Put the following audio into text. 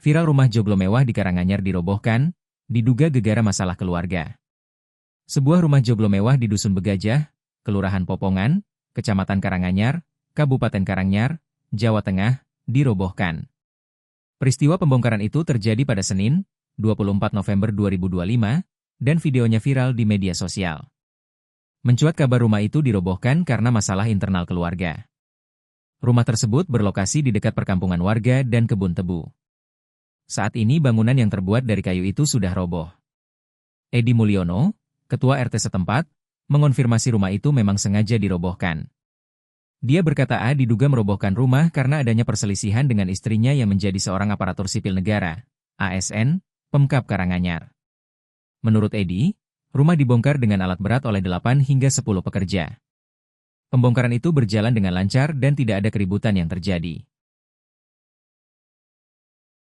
Viral rumah joglo mewah di Karanganyar dirobohkan, diduga gegara masalah keluarga. Sebuah rumah joglo mewah di Dusun Begajah, Kelurahan Popongan, Kecamatan Karanganyar, Kabupaten Karanganyar, Jawa Tengah, dirobohkan. Peristiwa pembongkaran itu terjadi pada Senin, 24 November 2025, dan videonya viral di media sosial. Mencuat kabar rumah itu dirobohkan karena masalah internal keluarga. Rumah tersebut berlokasi di dekat perkampungan warga dan kebun tebu. Saat ini bangunan yang terbuat dari kayu itu sudah roboh. Edi Mulyono, Ketua RT setempat, mengonfirmasi rumah itu memang sengaja dirobohkan. Dia berkata diduga merobohkan rumah karena adanya perselisihan dengan istrinya yang menjadi seorang aparatur sipil negara, ASN, Pemkab Karanganyar. Menurut Edi, rumah dibongkar dengan alat berat oleh 8 hingga 10 pekerja. Pembongkaran itu berjalan dengan lancar dan tidak ada keributan yang terjadi.